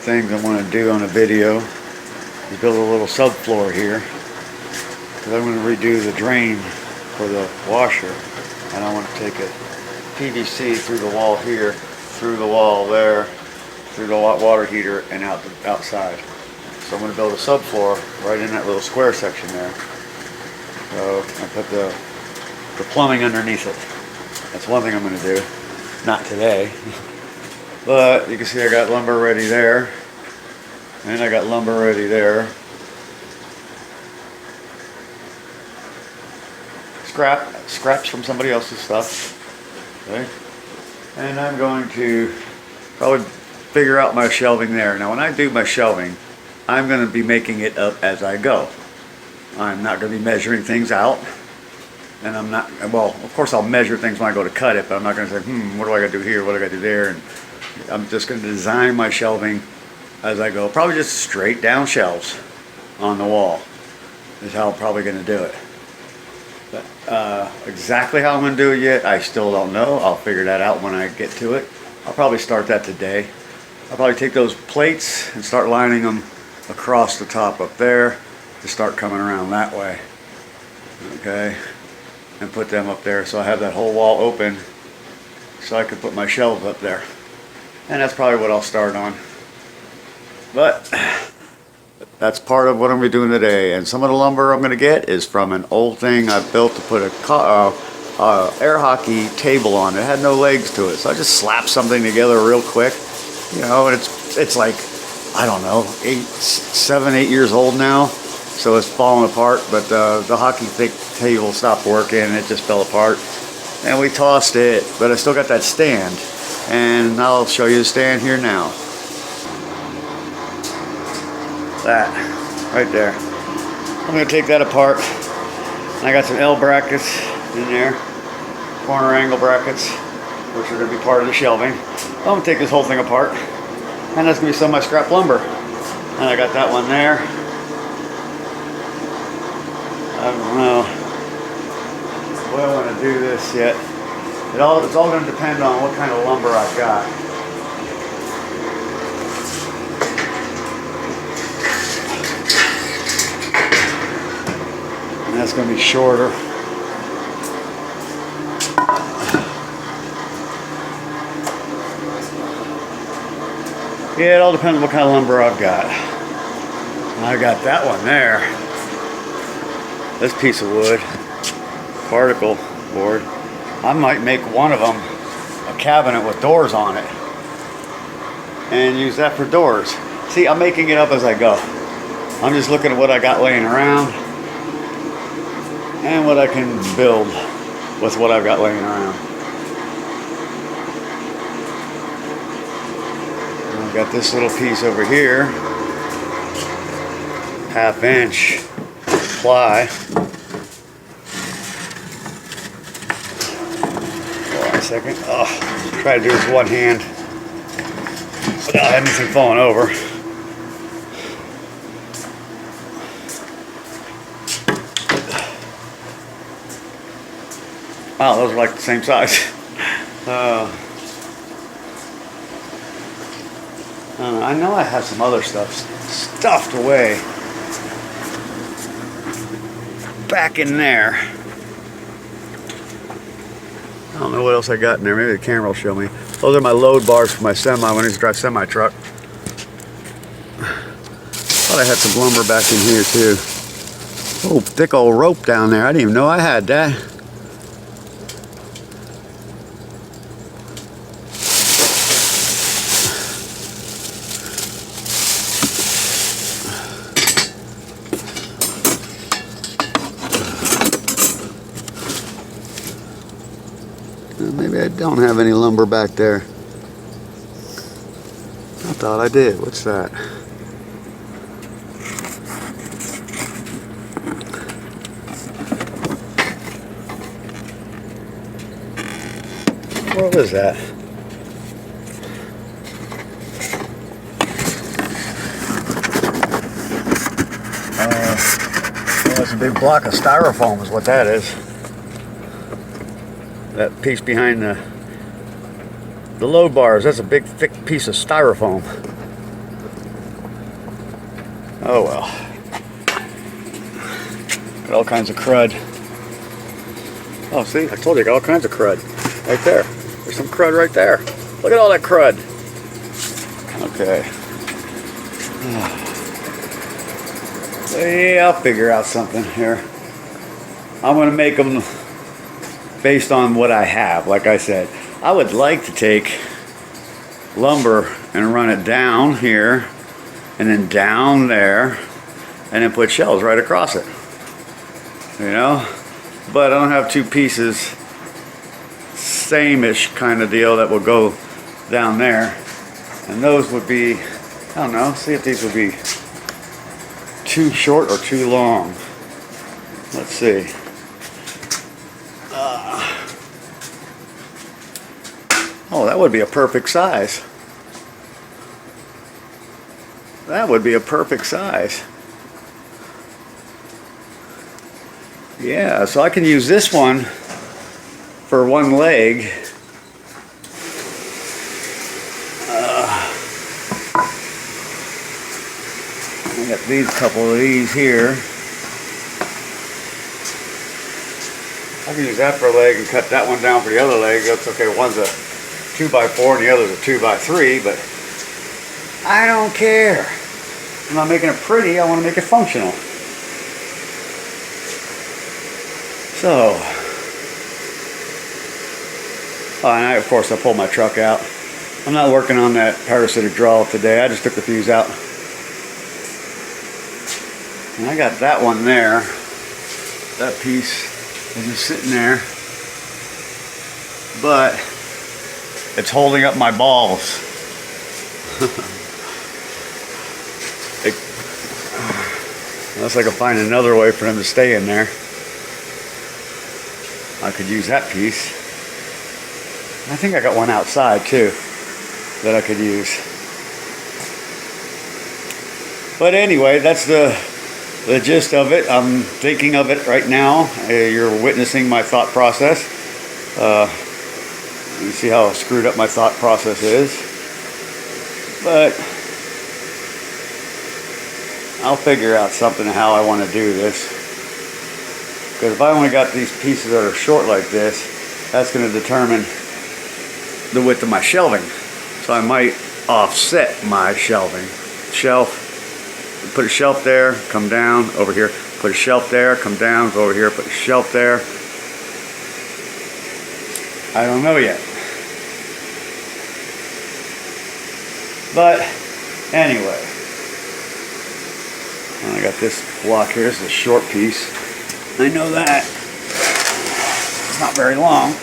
things I want to do on a video is build a little subfloor here, because I'm going to redo the drain for the washer, and I want to take a PVC through the wall here, through the wall there, through the water heater, and out the outside. So I'm going to build a subfloor right in that little square section there. So I put the plumbing underneath it. That's one thing I'm going to do. Not today. But you can see I got lumber ready there. And I got lumber ready there. Scraps from somebody else's stuff. Okay. And I'm going to probably figure out my shelving there. Now when I do my shelving, I'm going to be making it up as I go. I'm not going to be measuring things out. And I'm not, well, of course I'll measure things when I go to cut it, but I'm not going to say, what do I got to do here, what do I got to do there? And I'm just going to design my shelving as I go. Probably just straight down shelves on the wall is how I'm probably going to do it. But exactly how I'm going to do it yet, I still don't know. I'll figure that out when I get to it. I'll probably start that today. I'll probably take those plates and start lining them across the top up there to start coming around that way. Okay. And put them up there so I have that whole wall open so I can put my shelves up there. And that's probably what I'll start on. But that's part of what I'm going to be doing today. And some of the lumber I'm going to get is from an old thing I built to put a air hockey table on. It had no legs to it, so I just slapped something together real quick. You know, and it's like, I don't know, 7, 8 years old now. So it's falling apart, but the hockey table stopped working and it just fell apart. And we tossed it, but I still got that stand. And I'll show you the stand here now. That, right there. I'm gonna take that apart. I got some L brackets in there, corner angle brackets, which are gonna be part of the shelving. I'm gonna take this whole thing apart, and that's gonna be some of my scrap lumber. And I got that one there. I don't know what I want to do this yet. It's all going to depend on what kind of lumber I've got. And that's going to be shorter. Yeah, it all depends on what kind of lumber I've got. I got that one there. This piece of wood, particle board, I might make one of them a cabinet with doors on it and use that for doors. See, I'm making it up as I go. I'm just looking at what I got laying around and what I can build with what I've got laying around. And I've got this little piece over here, 1/2 inch ply. Hold on a second. Oh, try to do this one hand without anything falling over. Wow, those are like the same size. I know I have some other stuff stuffed away back in there. I don't know what else I got in there. Maybe the camera will show me. Those are my load bars for my semi when I used to drive semi truck. Thought I had some lumber back in here too. Oh, thick old rope down there. I didn't even know I had that. Maybe I don't have any lumber back there. I thought I did. What's that? What was that? Well, that's a big block of styrofoam is what that is. That piece behind the load bars, that's a big thick piece of styrofoam. Oh well. Got all kinds of crud. Oh, see, I told you, I got all kinds of crud right there. There's some crud right there. Look at all that crud. Okay. Yeah, I'll figure out something here. I'm going to make them based on what I have. Like I said, I would like to take lumber and run it down here and then down there and then put shelves right across it. You know? But I don't have two pieces, same-ish kind of deal that will go down there. And those would be, I don't know, see if these would be too short or too long. Let's see. Oh, that would be a perfect size. That would be a perfect size. Yeah, so I can use this one for one leg. I got these couple of these here. I can use that for a leg and cut that one down for the other leg. That's okay. One's a 2x4 and the other's a 2x3, but I don't care. I'm not making it pretty. I want to make it functional. So, oh, and of course I pulled my truck out. I'm not working on that parasitic draw today. I just took the fuse out. And I got that one there. That piece is just sitting there. But it's holding up my balls. Unless I can find another way for them to stay in there. I could use that piece. I think I got one outside too that I could use. But anyway, that's the gist of it. I'm thinking of it right now. You're witnessing my thought process. You see how screwed up my thought process is. But I'll figure out something how I want to do this. Because if I only got these pieces that are short like this, that's going to determine the width of my shelving. So I might offset my shelving. Shelf, put a shelf there, come down, over here. Put a shelf there, come down, go over here, put a shelf there. I don't know yet. But anyway, I got this block here. This is a short piece. I know that. It's not very long.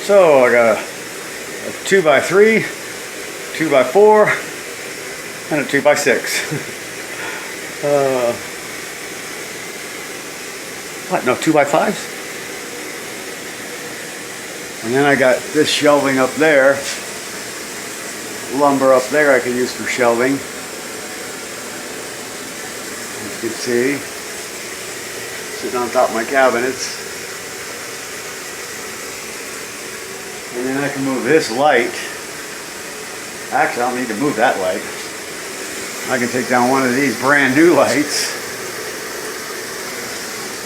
So I got a 2x3, 2x4, and a 2x6. What? No, 2x5s? And then I got this shelving up there, lumber up there I could use for shelving. As you can see, sitting on top of my cabinets. And then I can move this light. Actually, I don't need to move that light. I can take down one of these brand new lights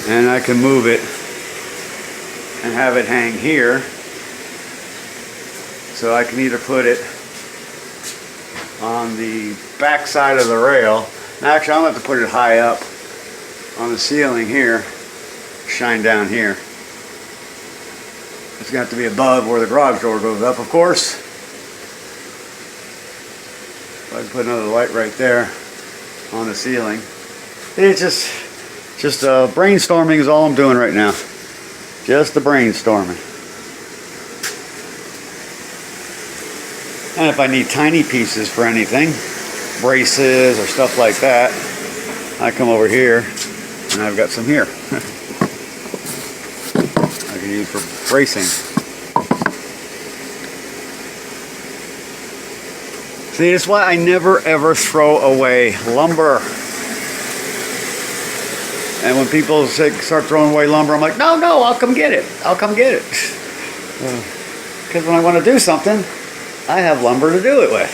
and I can move it and have it hang here. So I can either put it on the back side of the rail. Now actually I'm going to have to put it high up on the ceiling here, shine down here. It's going to have to be above where the garage door goes up, of course. I can put another light right there on the ceiling. It's just brainstorming is all I'm doing right now. Just the brainstorming. And if I need tiny pieces for anything, braces or stuff like that, I come over here and I've got some here. I can use for bracing. See, that's why I never ever throw away lumber. And when people say, start throwing away lumber, I'm like, no, I'll come get it. I'll come get it. Because when I want to do something, I have lumber to do it with.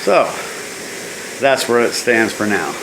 So, that's where it stands for now.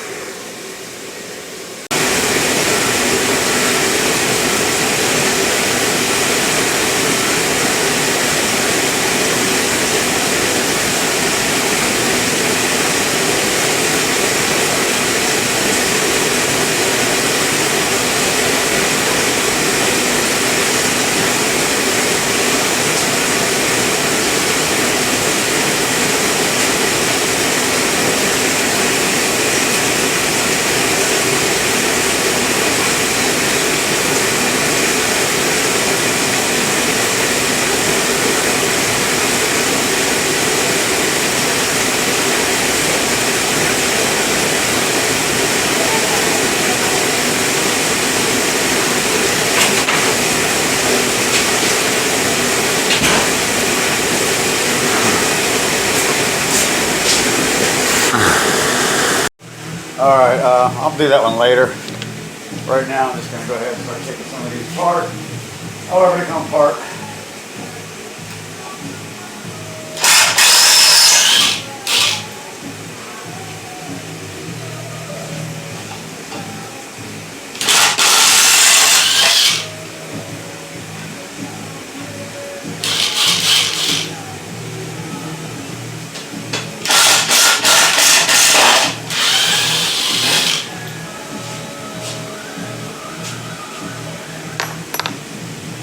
Alright, I'll do that one later. Right now I'm just going to go ahead and start taking some of these apart. However they come apart.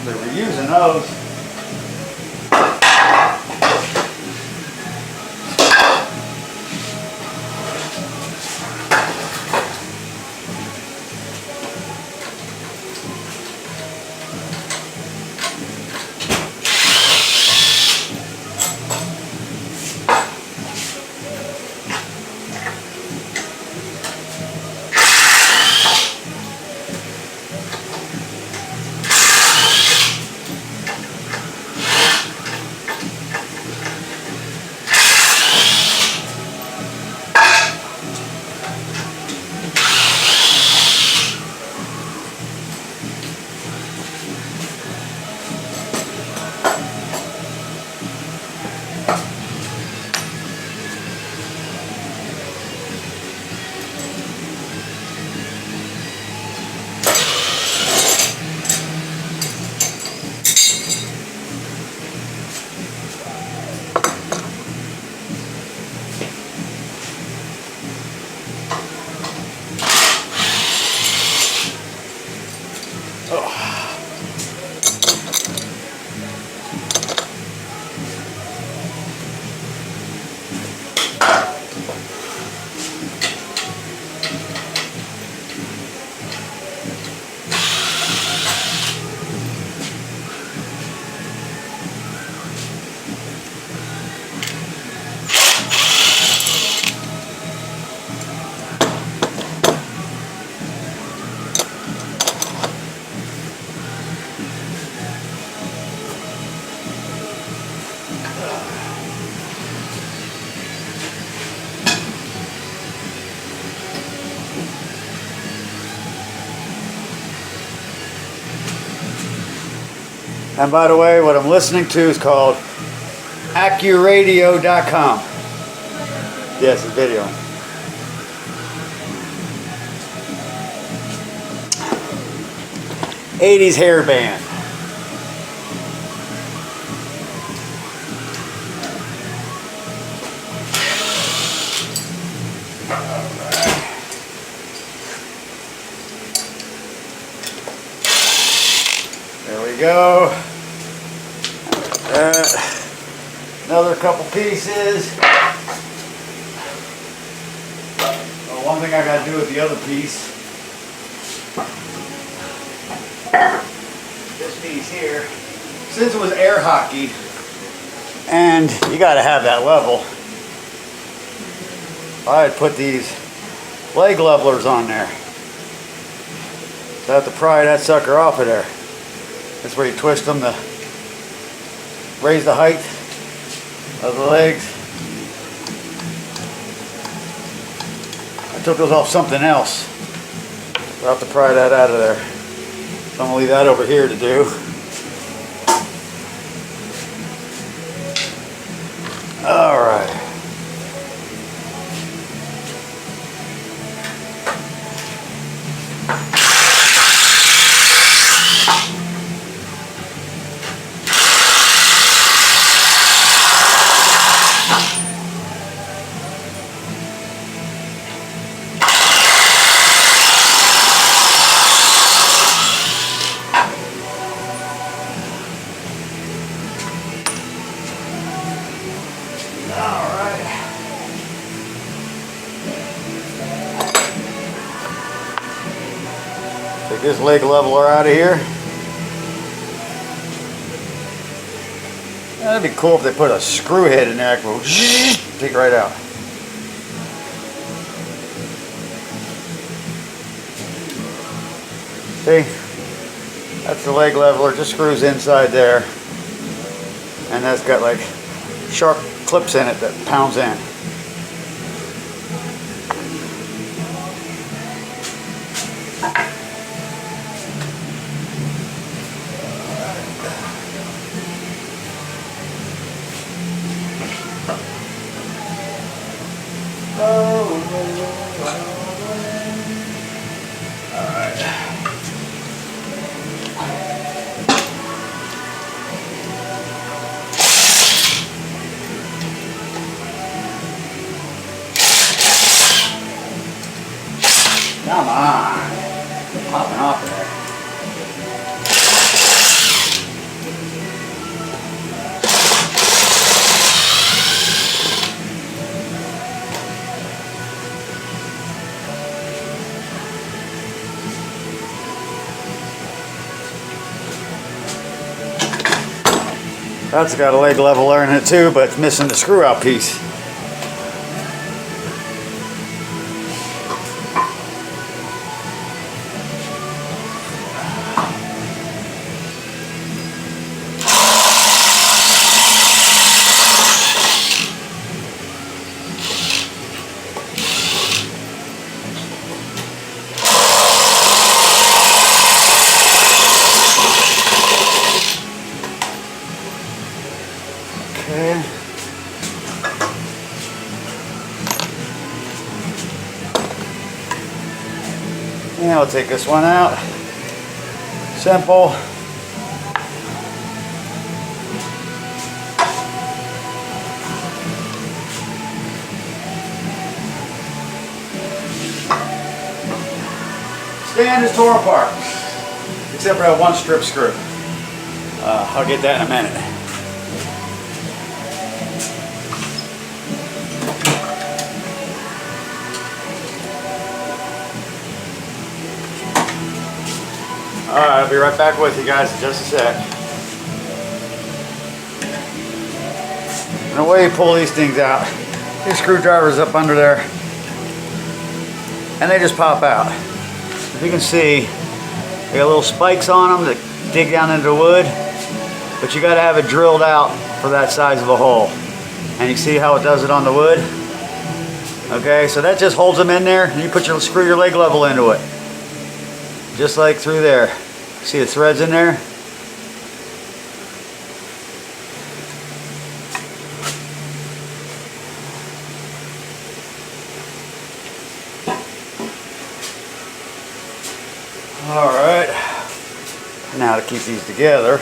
They were using those. And by the way, what I'm listening to is called accuradio.com. Yes, it's video. '80s hair band. There we go. Another couple pieces. Well, one thing I got to do with the other piece. This piece here, since it was air hockeyed, and you got to have that level, I had put these leg levelers on there. So I have to pry that sucker off of there. That's where you twist them to raise the height of the legs. I took those off something else. I'll have to pry that out of there. So I'm gonna leave that over here to do. All right. Take this leg leveler out of here. That'd be cool if they put a screw head in there. I could take it right out. See? That's the leg leveler. Just screws inside there. And that's got like sharp clips in it that pounds in. Come on, popping off there. That's got a leg leveler in it too, but it's missing the screw out piece. Okay. And I'll take this one out. Simple. Stand is tore apart, except for that one strip screw. I'll get that in a minute. Alright, I'll be right back with you guys in just a sec. And the way you pull these things out, these screwdrivers up under there, and they just pop out. If you can see, they got little spikes on them that dig down into the wood, but you got to have it drilled out for that size of a hole. And you see how it does it on the wood? Okay, so that just holds them in there, and you put screw your leg level into it. Just like through there. See the threads in there? Alright. Now to keep these together.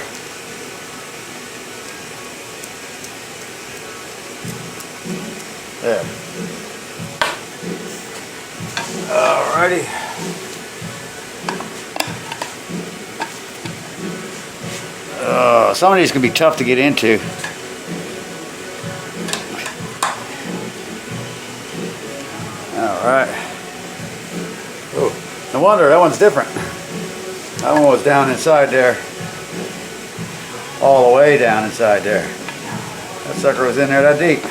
There. Alrighty. Some of these can be tough to get into. Alright. Oh, no wonder that one's different. That one was down inside there. All the way down inside there. That sucker was in there that deep.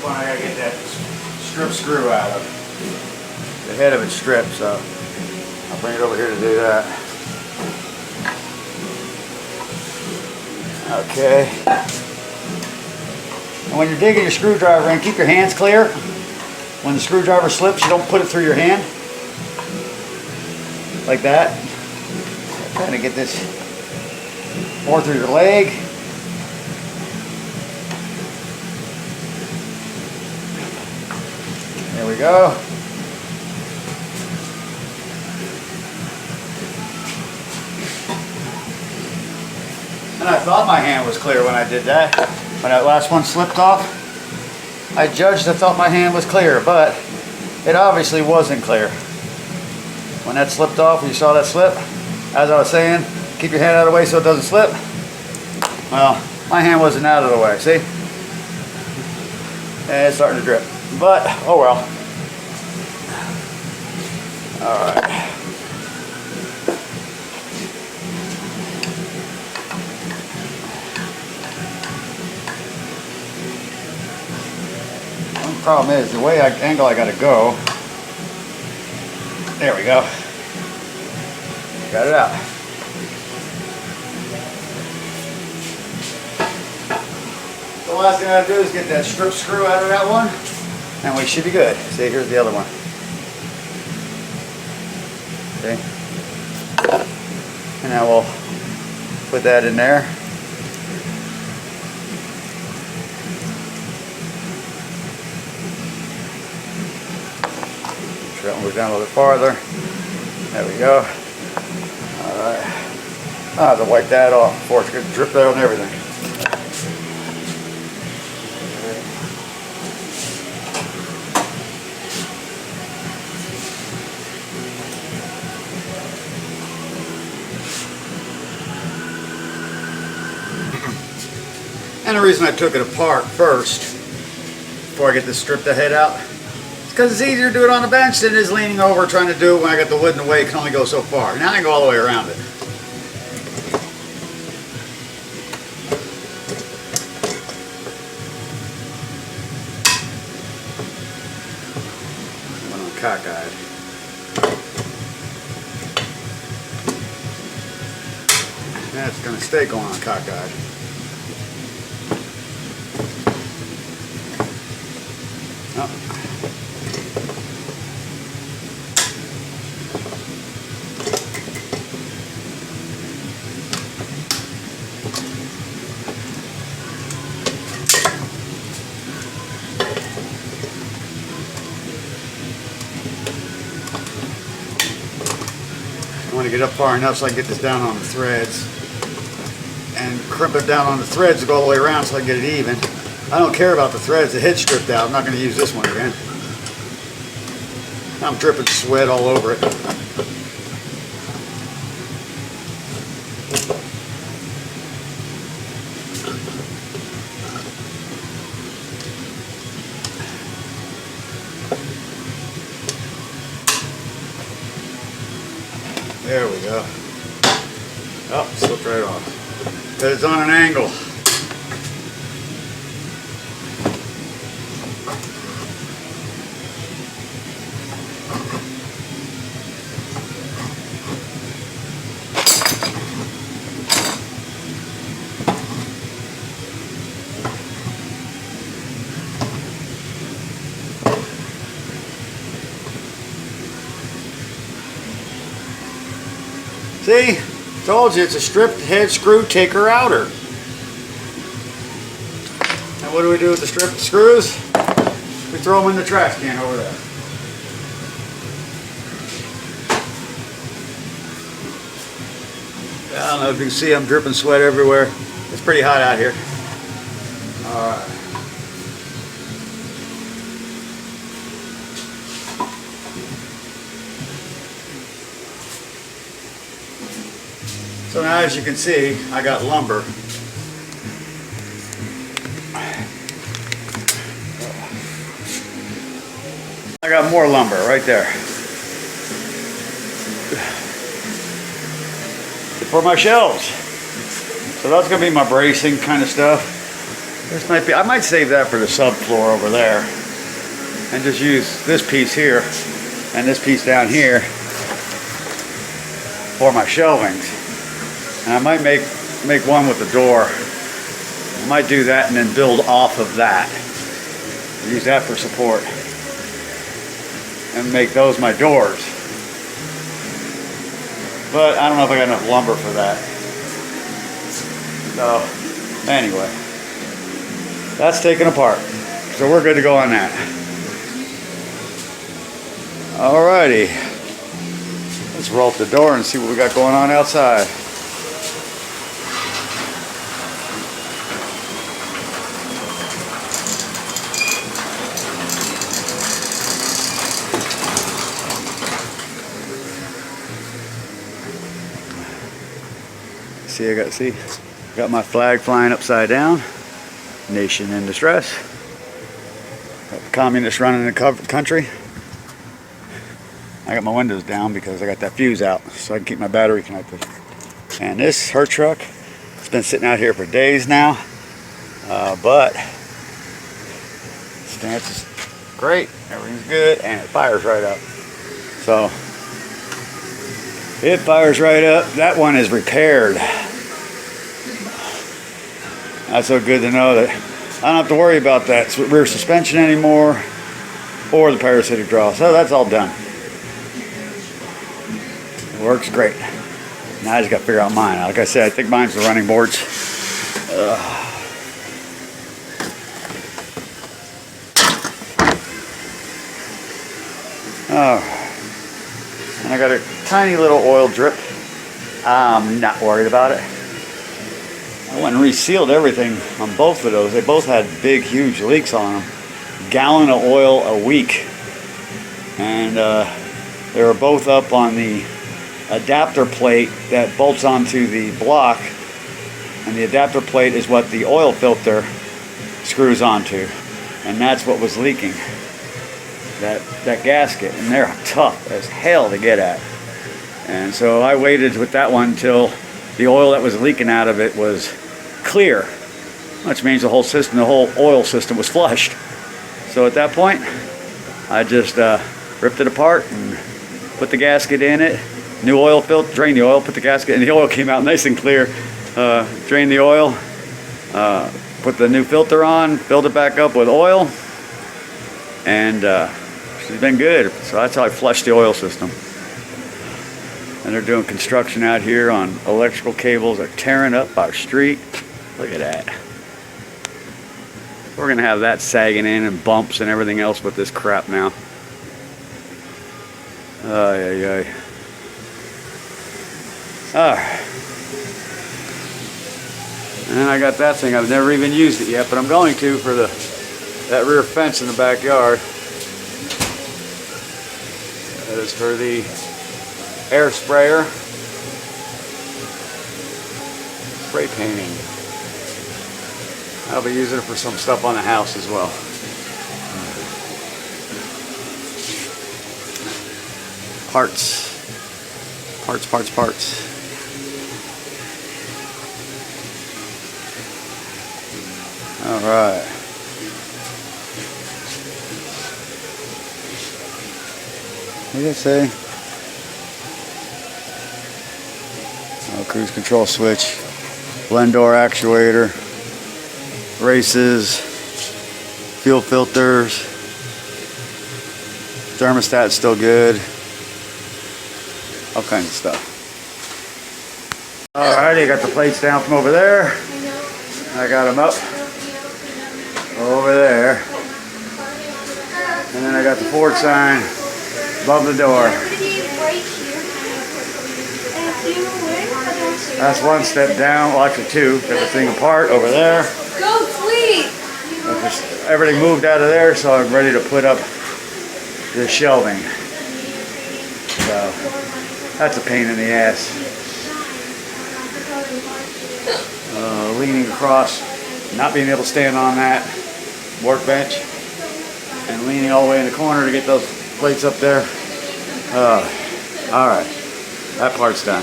I gotta get that strip screw out of it. The head of it's stripped, so I'll bring it over here to do that. Okay. And when you're digging your screwdriver in, keep your hands clear. When the screwdriver slips, you don't put it through your hand. Like that. Trying to get this more through your leg. There we go. And I thought my hand was clear when I did that. When that last one slipped off, I judged, I thought my hand was clear, but it obviously wasn't clear. When that slipped off, when you saw that slip, as I was saying, keep your hand out of the way so it doesn't slip. Well, my hand wasn't out of the way, see? And it's starting to drip. But, oh well. Alright. One problem is, the way angle I gotta go. There we go. Got it out. The last thing I gotta do is get that strip screw out of that one, and we should be good. See, here's the other one. See? And now we'll put that in there. That one goes down a little bit farther. There we go. Alright. I have to wipe that off before it's going to drip out on everything. And the reason I took it apart first, before I get this stripped the head out, because it's easier to do it on the bench than it is leaning over trying to do it when I got the wood in the way. It can only go so far. Now I can go all the way around it. Went on cockeyed. That's going to stay going on cockeyed. Oh. I want to get up far enough so I can get this down on the threads and crimp it down on the threads to go all the way around so I can get it even. I don't care about the threads. The head's stripped out. I'm not going to use this one again. I'm dripping sweat all over it. There we go. Oh, slipped right off. But it's on an angle. See? Told you it's a stripped head screw taker outer. And what do we do with the stripped screws? We throw them in the trash can over there. I don't know if you can see, I'm dripping sweat everywhere. It's pretty hot out here. Alright. So now, as you can see, I got lumber. I got more lumber right there for my shelves. So that's going to be my bracing kind of stuff. This might be, I might save that for the subfloor over there and just use this piece here and this piece down here for my shelvings. And I might make one with the door I might do that and then build off of that. Use that for support. And make those my doors. But I don't know if I got enough lumber for that. So, anyway. That's taken apart. So we're good to go on that. Alrighty. Let's roll up the door and see what we got going on outside. See, got my flag flying upside down. Nation in distress. Got the communists running the country. I got my windows down because I got that fuse out so I can keep my battery connected. And this, her truck, it's been sitting out here for days now. But stance is great, everything's good, and it fires right up. So, it fires right up. That one is repaired. That's so good to know that I don't have to worry about that rear suspension anymore or the parasitic draw. So that's all done. It works great. Now I just got to figure out mine. Like I said, I think mine's the running boards. Oh. And I got a tiny little oil drip. I'm not worried about it. I went and resealed everything on both of those. They both had big, huge leaks on them. Gallon of oil a week. And they were both up on the adapter plate that bolts onto the block. And the adapter plate is what the oil filter screws onto. And that's what was leaking. That gasket. And they're tough as hell to get at. And so I waited with that one until the oil that was leaking out of it was clear, which means the whole system, the whole oil system was flushed. So at that point, I just ripped it apart and put the gasket in it, new oil filter, drained the oil, put the gasket, and the oil came out nice and clear. Drained the oil, put the new filter on, filled it back up with oil, and she's been good. So that's how I flushed the oil system. And they're doing construction out here on electrical cables. They're tearing up our street. Look at that. We're going to have that sagging in and bumps and everything else with this crap now. Ay, ay, ay. And I got that thing. I've never even used it yet, but I'm going to for that rear fence in the backyard. That is for the air sprayer. Spray painting. I'll be using it for some stuff on the house as well. Parts. All right. What did I say? Cruise control switch, blend door actuator, races, fuel filters, thermostat's still good, all kinds of stuff. Alrighty, got the plates down from over there. I got them up over there. And then I got the Ford sign above the door. That's one step down, well actually two, got the thing apart over there. Go sleep! Everything moved out of there, so I'm ready to put up the shelving. So, that's a pain in the ass. Leaning across, not being able to stand on that workbench, and leaning all the way in the corner to get those plates up there. Alright, that part's done.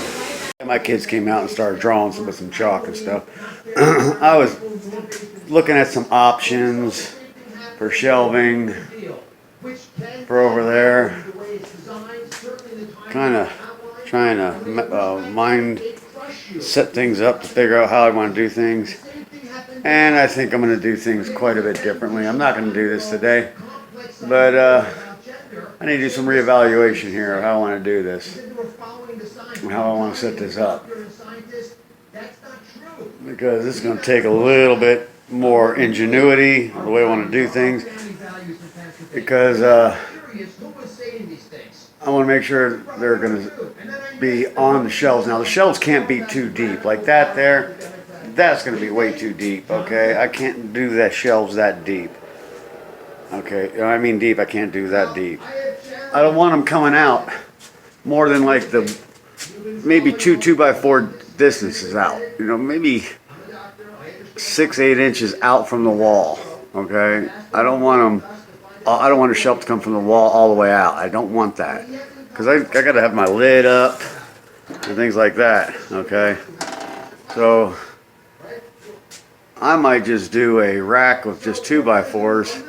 My kids came out and started drawing with some chalk and stuff. I was looking at some options for shelving for over there. Kind of trying to set things up to figure out how I want to do things. And I think I'm going to do things quite a bit differently. I'm not going to do this today, but I need to do some reevaluation here of how I want to do this and how I want to set this up. Because this is going to take a little bit more ingenuity the way I want to do things. Because I want to make sure they're going to be on the shelves. Now the shelves can't be too deep. Like that there, that's going to be way too deep, okay? I can't do that shelves that deep. Okay, I mean deep, I can't do that deep. I don't want them coming out more than like the maybe 2x4 distances out. You know, maybe 6-8 inches out from the wall. Okay, I don't want a shelf to come from the wall all the way out. I don't want that because I got to have my lid up and things like that. Okay, so I might just do a rack with just 2x4s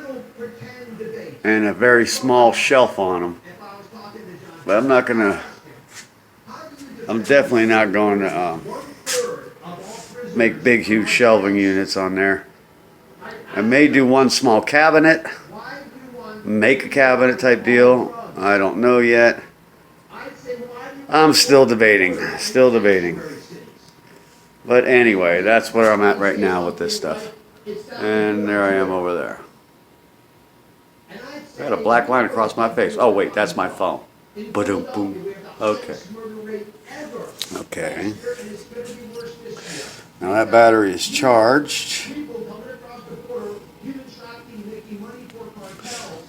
and a very small shelf on them. But I'm definitely not going to make big, huge shelving units on there. I may do one small cabinet, make a cabinet type deal. I don't know yet. I'm still debating. But anyway, that's where I'm at right now with this stuff. And there I am over there. I got a black line across my face. Oh wait, that's my phone. Ba-doom, boom. Okay. Okay. Now that battery is charged.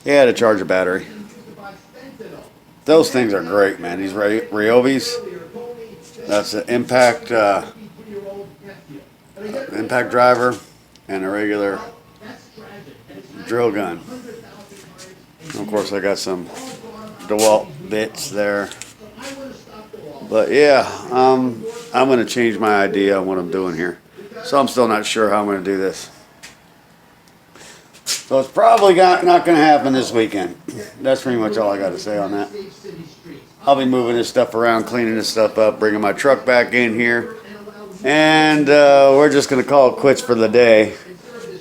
Yeah, to charge a battery. Those things are great, man. These Ryobis. That's an impact driver and a regular drill gun. And of course, I got some DeWalt bits there. But yeah, I'm going to change my idea on what I'm doing here. So I'm still not sure how I'm going to do this. So it's probably not going to happen this weekend. That's pretty much all I got to say on that. I'll be moving this stuff around, cleaning this stuff up, bringing my truck back in here. And we're just going to call it quits for the day.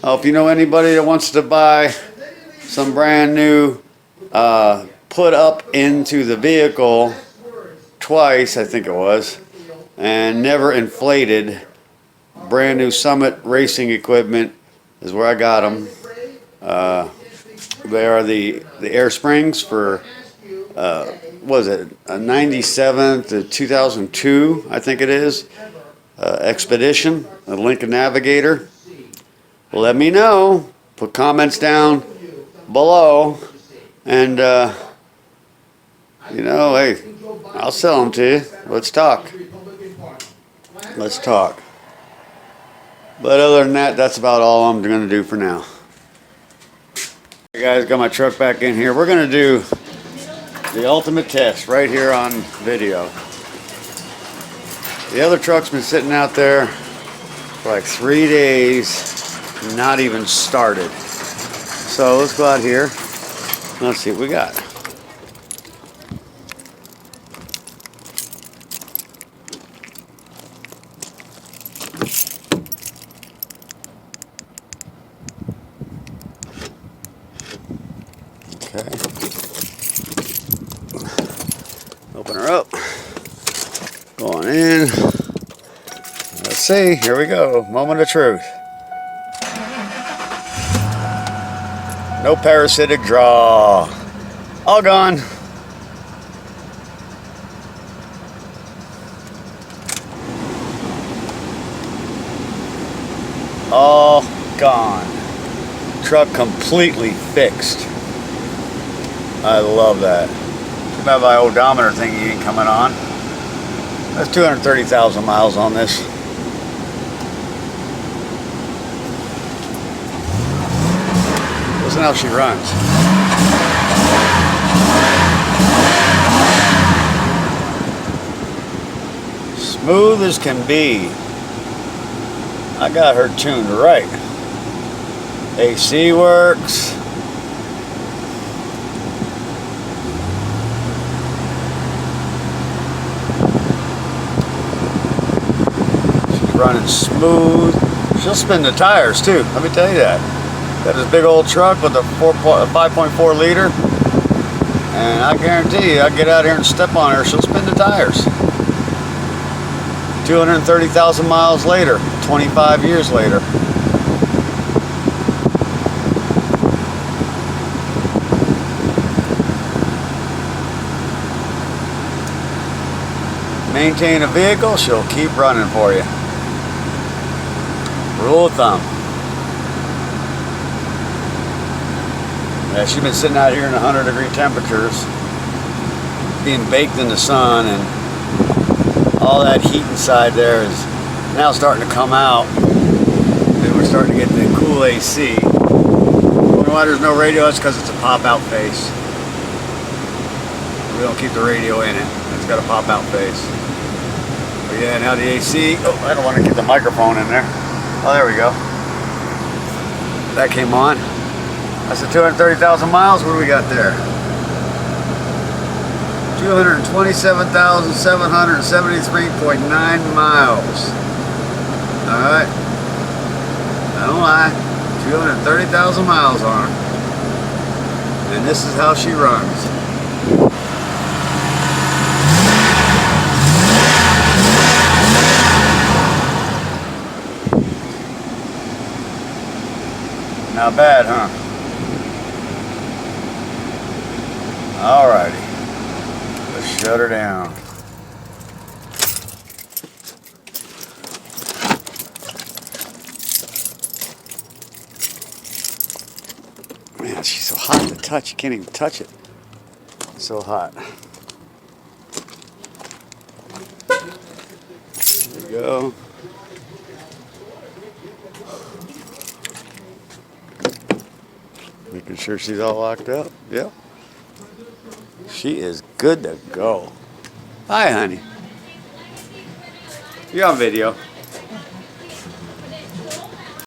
If you know anybody that wants to buy some brand new put up into the vehicle twice, I think it was, and never inflated brand new Summit racing equipment is where I got them. They are the air springs for was it a 97 to 2002, I think it is, Expedition, a Lincoln Navigator. Well, let me know. Put comments down below, and you know, hey, I'll sell them to you. Let's talk. Let's talk. But other than that, that's about all I'm going to do for now. Hey guys, got my truck back in here. We're going to do the ultimate test right here on video. The other truck's been sitting out there for like 3 days, not even started. So let's go out here. Let's see what we got. Okay. Open her up. Going in. Let's see. Here we go. Moment of truth. No parasitic draw. All gone. All gone. Truck completely fixed. I love that. Too bad my odometer thingy ain't coming on. That's 230,000 miles on this. Listen how she runs. Smooth as can be. I got her tuned right. AC works. She's running smooth. She'll spin the tires too, let me tell you that. Got this big old truck with a 5.4 liter, and I guarantee you, I get out here and step on her, she'll spin the tires. 230,000 miles later, 25 years later. Maintain a vehicle, she'll keep running for you. Rule of thumb. Yeah, she's been sitting out here in 100-degree temperatures, being baked in the sun, and all that heat inside there is now starting to come out. And we're starting to get the cool AC. Wonder why there's no radio? That's because it's a pop-out face. We don't keep the radio in it. It's got a pop-out face. But yeah, now the AC. Oh, I don't want to get the microphone in there. Oh, there we go. That came on. That's the 230,000 miles. What do we got there? 227,773.9 miles. Alright. I don't lie. 230,000 miles on her. And this is how she runs. Not bad, huh? Alrighty. Let's shut her down. Man, she's so hot to touch. You can't even touch it. It's so hot. There we go. Making sure she's all locked up. Yep. She is good to go. Hi, honey. You're on video.